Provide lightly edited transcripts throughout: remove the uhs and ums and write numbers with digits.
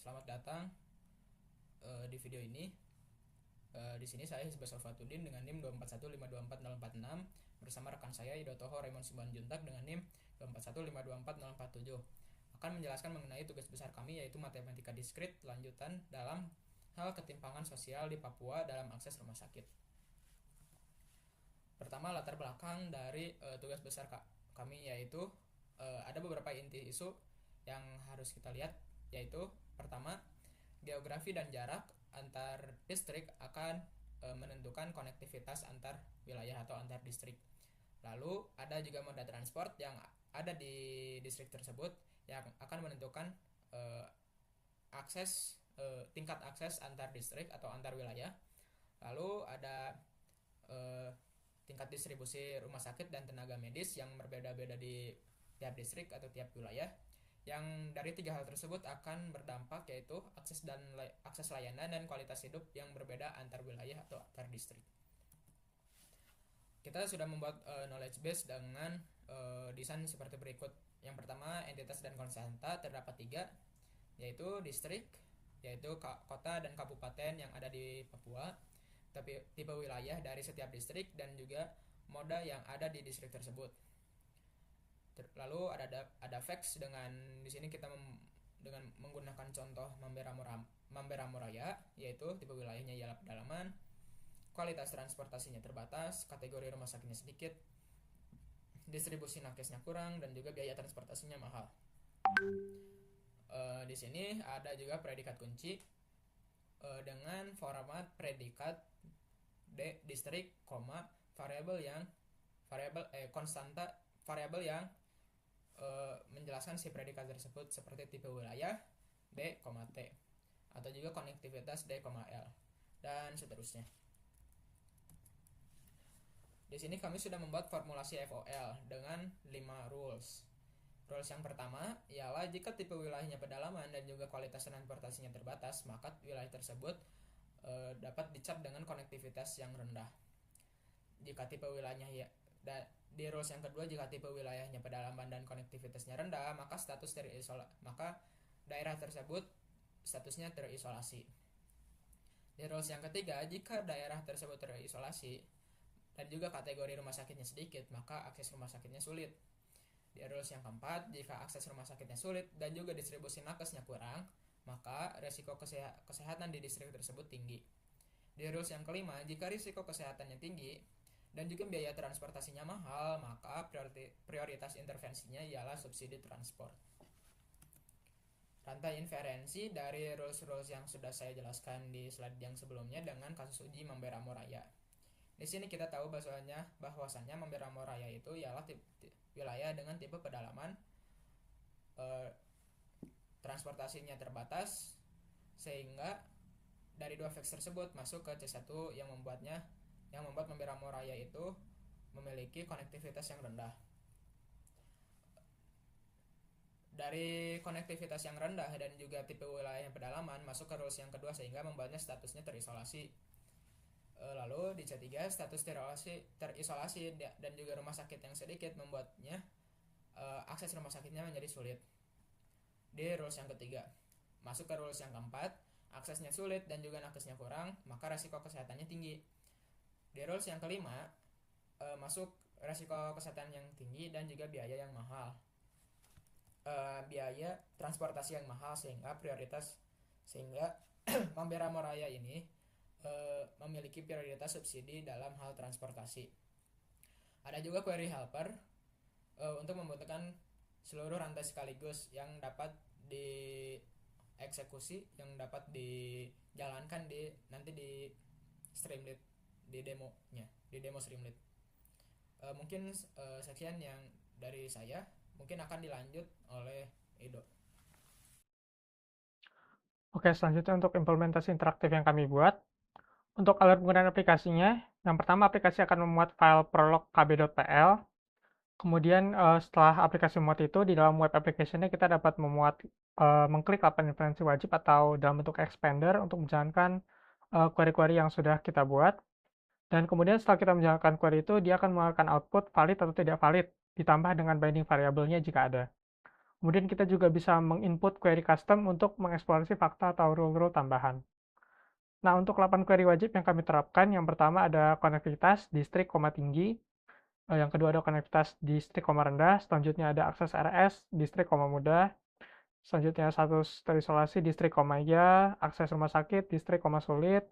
Selamat datang di video ini. Di sini saya Hizbah Sofatuddin dengan NIM 241524046 bersama rekan saya Idotoho Raymond Sibanjuntak dengan NIM 241524047 akan menjelaskan mengenai tugas besar kami, yaitu matematika diskrit lanjutan dalam hal ketimpangan sosial di Papua dalam akses rumah sakit. Pertama, latar belakang dari tugas besar kami, yaitu ada beberapa inti isu yang harus kita lihat, yaitu pertama, geografi dan jarak antar distrik akan menentukan konektivitas antar wilayah atau antar distrik. Lalu ada juga moda transport yang ada di distrik tersebut yang akan menentukan tingkat akses antar distrik atau antar wilayah. Lalu ada tingkat distribusi rumah sakit dan tenaga medis yang berbeda-beda di tiap distrik atau tiap wilayah. Yang dari tiga hal tersebut akan berdampak, yaitu akses layanan dan kualitas hidup yang berbeda antar wilayah atau antar distrik. Kita sudah membuat knowledge base dengan desain seperti berikut. Yang pertama, entitas dan konstanta terdapat tiga, yaitu distrik, yaitu kota dan kabupaten yang ada di Papua, tipe wilayah dari setiap distrik, dan juga moda yang ada di distrik tersebut. Lalu ada facts, dengan di sini kita dengan menggunakan contoh Mamberamo Raya, yaitu tipe wilayahnya ialah pedalaman, kualitas transportasinya terbatas, kategori rumah sakitnya sedikit, distribusi nakesnya kurang, dan juga biaya transportasinya mahal. Di sini ada juga predikat kunci dengan format predikat distrik, variabel yang menjelaskan si predikat tersebut, seperti tipe wilayah D, T, atau juga konektivitas D, L, dan seterusnya. Di sini kami sudah membuat formulasi FOL dengan 5 rules. Rules yang pertama ialah jika tipe wilayahnya pedalaman dan juga kualitas transportasinya terbatas, maka wilayah tersebut dapat dicap dengan konektivitas yang rendah. Jika tipe wilayahnya di rules yang kedua, jika tipe wilayahnya pedalaman dan konektivitasnya rendah, maka daerah tersebut statusnya terisolasi. Di rules yang ketiga, jika daerah tersebut terisolasi dan juga kategori rumah sakitnya sedikit, maka akses rumah sakitnya sulit. Di rules yang keempat, jika akses rumah sakitnya sulit dan juga distribusi nakesnya kurang, maka risiko kesehatan di distrik tersebut tinggi. Di rules yang kelima, jika risiko kesehatannya tinggi dan juga biaya transportasinya mahal, maka prioritas intervensinya ialah subsidi transport. Rantai inferensi dari rules-rules yang sudah saya jelaskan di slide yang sebelumnya dengan kasus uji Mamberamo Raya. Di sini kita tahu bahwasannya Mamberamo Raya itu ialah wilayah dengan tipe pedalaman, transportasinya terbatas, sehingga dari dua facts tersebut masuk ke C1 yang membuat Mamberamo Raya itu memiliki konektivitas yang rendah. Dari konektivitas yang rendah dan juga tipe wilayah pedalaman masuk ke rules yang kedua, sehingga membuatnya statusnya terisolasi. Lalu di C3, status terisolasi dan juga rumah sakit yang sedikit membuatnya akses rumah sakitnya menjadi sulit. Di rules yang ketiga, masuk ke rules yang keempat, aksesnya sulit dan juga nakesnya kurang, maka resiko kesehatannya tinggi. Di rules yang kelima, masuk resiko kesehatan yang tinggi dan juga biaya yang mahal, biaya transportasi yang mahal, sehingga Mamberamo Raya ini memiliki prioritas subsidi dalam hal transportasi. Ada juga query helper untuk membutuhkan seluruh rantai sekaligus yang dapat dieksekusi, yang dapat dijalankan nanti di Streamlit, di demo Streamlit. Mungkin sekian yang dari saya, mungkin akan dilanjut oleh Edo. Oke, selanjutnya untuk implementasi interaktif yang kami buat. Untuk alur penggunaan aplikasinya, yang pertama aplikasi akan memuat file prolog kb.pl. Kemudian setelah aplikasi memuat itu, di dalam web application-nya kita dapat mengklik lapan inferensi wajib atau dalam bentuk expander untuk menjalankan query-query yang sudah kita buat. Dan kemudian setelah kita menjalankan query itu, dia akan mengeluarkan output valid atau tidak valid, ditambah dengan binding variabelnya jika ada. Kemudian kita juga bisa menginput query custom untuk mengeksplorasi fakta atau rule-rule tambahan. Nah, untuk 8 query wajib yang kami terapkan, yang pertama ada konektivitas distrik, tinggi, yang kedua ada konektivitas distrik, rendah, selanjutnya ada akses RS, distrik, mudah, selanjutnya status terisolasi, distrik, iya, akses rumah sakit, distrik, sulit,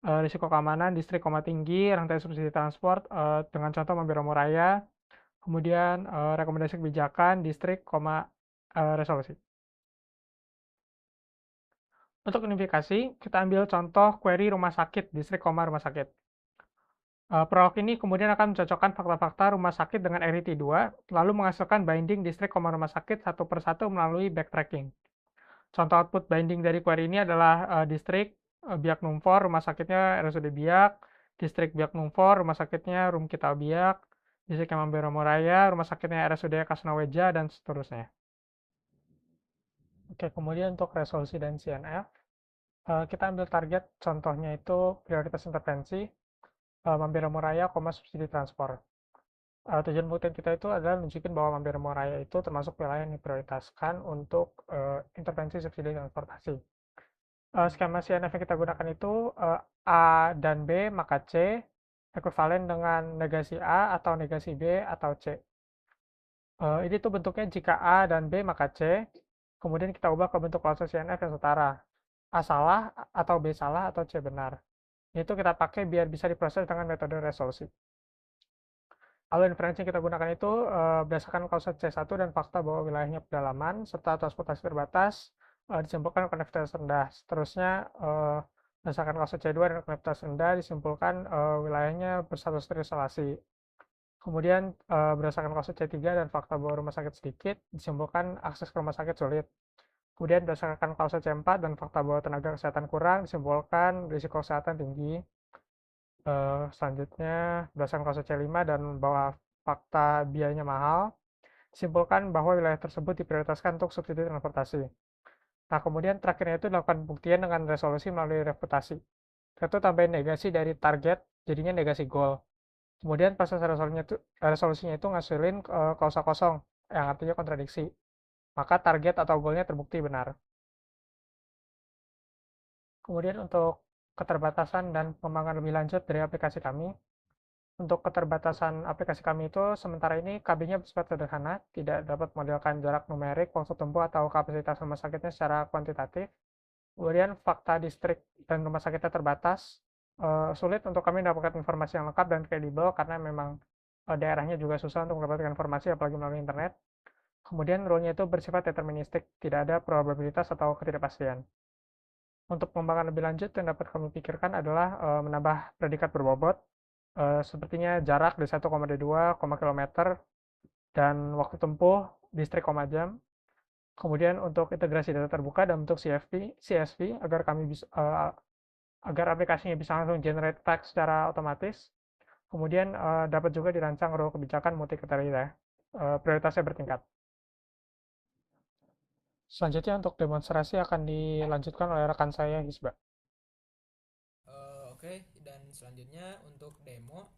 risiko keamanan, distrik, tinggi, rantai subsidi transport, dengan contoh Mampir Raya, kemudian rekomendasi kebijakan, distrik, resolusi. Untuk unifikasi, kita ambil contoh query rumah sakit, distrik, rumah sakit. Prolog ini kemudian akan mencocokkan fakta-fakta rumah sakit dengan RIT2, lalu menghasilkan binding distrik, rumah sakit satu persatu melalui backtracking. Contoh output binding dari query ini adalah distrik Biak Numfor, rumah sakitnya RSUD Biak, distrik Biak Numfor, rumah sakitnya Rum Kita Biak, distrik Mampir Raya, rumah sakitnya RSUD Kasnaweja, dan seterusnya. Oke, kemudian untuk resolusi dan CNF, kita ambil target, contohnya itu prioritas intervensi, Mampir Raya, subsidi transport. Tujuan penelitian kita itu adalah nunjukin bahwa Mampir Raya itu termasuk wilayah yang diprioritaskan untuk intervensi subsidi transportasi. Skema CNF yang kita gunakan itu A dan B, maka C ekuivalen dengan negasi A atau negasi B atau C. Ini tuh bentuknya jika A dan B maka C, kemudian kita ubah ke bentuk klausul CNF yang setara. A salah atau B salah atau C benar. Itu kita pakai biar bisa diproses dengan metode resolusi. Lalu inferensi yang kita gunakan itu berdasarkan klausul C1 dan fakta bahwa wilayahnya pedalaman serta transportasi terbatas disimpulkan konektivitas rendah. Seterusnya berdasarkan klausul C2 dan konektivitas rendah disimpulkan wilayahnya berstatus terisolasi. Kemudian berdasarkan klausul C3 dan fakta bahwa rumah sakit sedikit disimpulkan akses ke rumah sakit sulit. Kemudian berdasarkan klausul C4 dan fakta bahwa tenaga kesehatan kurang disimpulkan risiko kesehatan tinggi. Selanjutnya berdasarkan klausul C5 dan bahwa fakta biayanya mahal, simpulkan bahwa wilayah tersebut diprioritaskan untuk subsidi transportasi. Nah, kemudian terakhirnya itu dilakukan pembuktian dengan resolusi melalui refutasi. Itu tambahin negasi dari target, jadinya negasi goal. Kemudian proses resolusinya itu ngasilin klausa kosong, yang artinya kontradiksi. Maka target atau goalnya terbukti benar. Kemudian untuk keterbatasan dan pengembangan lebih lanjut dari aplikasi kami, untuk keterbatasan aplikasi kami itu sementara ini KB-nya bersifat sederhana, tidak dapat modelkan jarak numerik, waktu tempuh, atau kapasitas rumah sakitnya secara kuantitatif. Kemudian fakta distrik dan rumah sakitnya terbatas, sulit untuk kami mendapatkan informasi yang lengkap dan kredibel karena memang daerahnya juga susah untuk mendapatkan informasi apalagi melalui internet. Kemudian rule-nya itu bersifat deterministik, tidak ada probabilitas atau ketidakpastian. Untuk pengembangan lebih lanjut yang dapat kami pikirkan adalah menambah predikat berbobot, sepertinya jarak di 1,2 km dan waktu tempuh distrik, jam. Kemudian untuk integrasi data terbuka dalam bentuk CSV agar kami bisa agar aplikasinya bisa langsung generate text secara otomatis. Kemudian dapat juga dirancang rule kebijakan multi kriteria. Prioritasnya bertingkat. Selanjutnya untuk demonstrasi akan dilanjutkan oleh rekan saya, Hisba. Oke, dan selanjutnya untuk demo,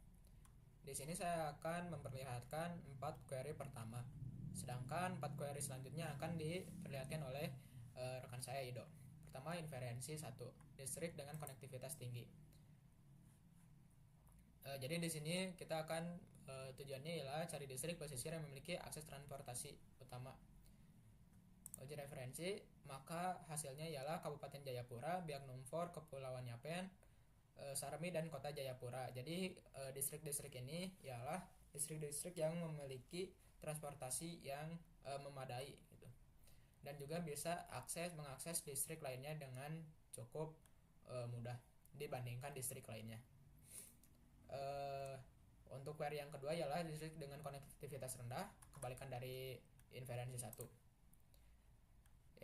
di sini saya akan memperlihatkan 4 query pertama. Sedangkan 4 query selanjutnya akan diperlihatkan oleh rekan saya Ido. Pertama, inferensi 1, distrik dengan konektivitas tinggi. Jadi di sini kita akan tujuannya ialah cari distrik pesisir yang memiliki akses transportasi utama. Uji referensi, maka hasilnya ialah Kabupaten Jayapura, Biak Numfor, Kepulauan Yapen, Sarmi, dan Kota Jayapura. Jadi distrik-distrik ini ialah distrik-distrik yang memiliki transportasi yang memadai gitu. Dan juga bisa mengakses distrik lainnya dengan cukup mudah dibandingkan distrik lainnya. Untuk query yang kedua ialah distrik dengan konektivitas rendah, kebalikan dari inferensi 1.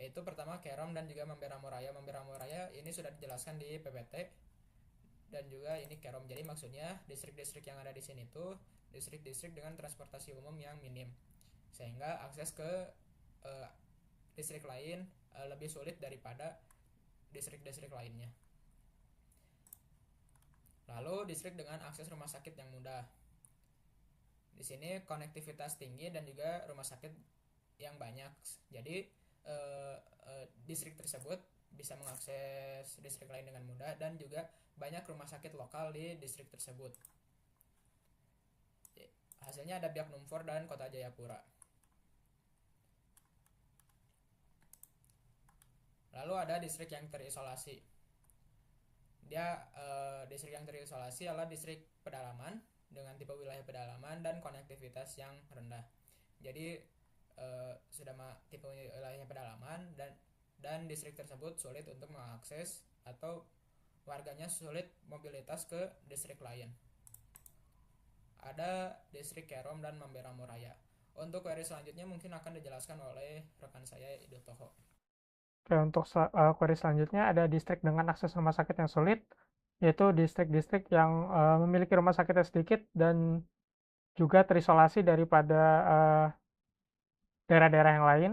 Yaitu pertama Kerom dan juga Mampir Raya. Mampir Raya ini sudah dijelaskan di PPT dan juga ini Kerom. Jadi maksudnya distrik-distrik yang ada di sini tuh distrik-distrik dengan transportasi umum yang minim, sehingga akses ke distrik lain lebih sulit daripada distrik-distrik lainnya. Lalu distrik dengan akses rumah sakit yang mudah. Di sini konektivitas tinggi dan juga rumah sakit yang banyak. Jadi distrik tersebut bisa mengakses distrik lain dengan mudah, dan juga banyak rumah sakit lokal di distrik tersebut. Hasilnya ada Biak Numfor dan Kota Jayapura. Lalu ada distrik yang terisolasi. Distrik yang terisolasi adalah distrik pedalaman dengan tipe wilayah pedalaman dan konektivitas yang rendah. Jadi tipe wilayahnya pedalaman, dan distrik tersebut sulit untuk mengakses atau warganya sulit mobilitas ke distrik lain. Ada distrik Kerom dan Mamberamo Raya. Untuk query selanjutnya mungkin akan dijelaskan oleh rekan saya Idul Toho. Oke, untuk query selanjutnya ada distrik dengan akses rumah sakit yang sulit, yaitu distrik-distrik yang memiliki rumah sakitnya sedikit dan juga terisolasi daripada daerah-daerah yang lain.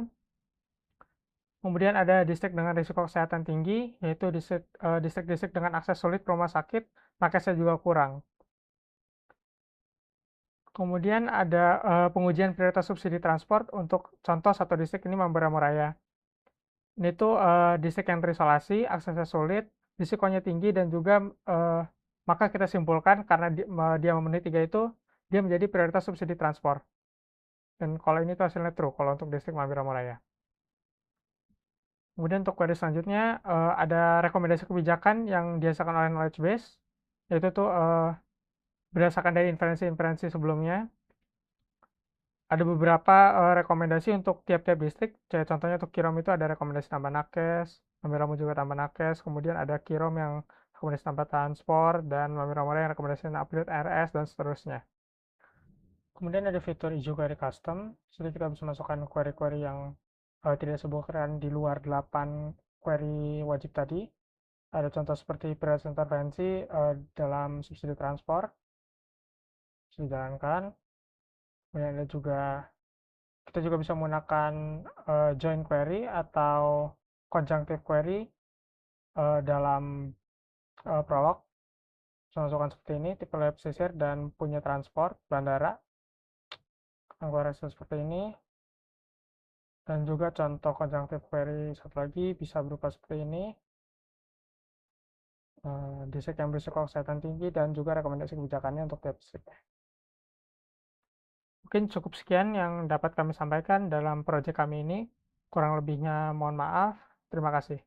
Kemudian ada distrik dengan risiko kesehatan tinggi, yaitu distrik-distrik dengan akses sulit ke rumah sakit, nakesnya juga kurang. Kemudian ada pengujian prioritas subsidi transport untuk contoh satu distrik ini Mamberamo Raya. Ini tuh distrik yang terisolasi, aksesnya sulit, risikonya tinggi, dan juga maka kita simpulkan karena dia memenuhi 3 itu, dia menjadi prioritas subsidi transport. Dan kalau ini tuh hasilnya true kalau untuk distrik Mamberamo Raya. Kemudian untuk query selanjutnya ada rekomendasi kebijakan yang dihasilkan oleh knowledge base, yaitu tuh berdasarkan dari inferensi-inferensi sebelumnya. Ada beberapa rekomendasi untuk tiap-tiap distrik. Kayak contohnya untuk Kirom itu ada rekomendasi tambah nakes, Mamberamo juga tambah nakes, kemudian ada Kirom yang rekomendasi tambah transport, dan Mamberamo yang rekomendasi upgrade RS, dan seterusnya. Kemudian ada fitur hijau query custom, jadi kita bisa masukkan query-query yang tidak disebutkan di luar 8 query wajib tadi. Ada contoh seperti prioritas intervensi dalam subsidi transport, bisa dijalankan. Kemudian ada juga, kita juga bisa menggunakan join query atau conjunctive query dalam prolog. Bisa masukkan seperti ini, tipe lab pesisir dan punya transport, bandara. Query seperti ini. Dan juga contoh conjunctive query satu lagi bisa berupa seperti ini. Distrik yang berisiko kesehatan tinggi dan juga rekomendasi kebijakannya untuk tiap distrik. Mungkin cukup sekian yang dapat kami sampaikan dalam proyek kami ini. Kurang lebihnya mohon maaf. Terima kasih.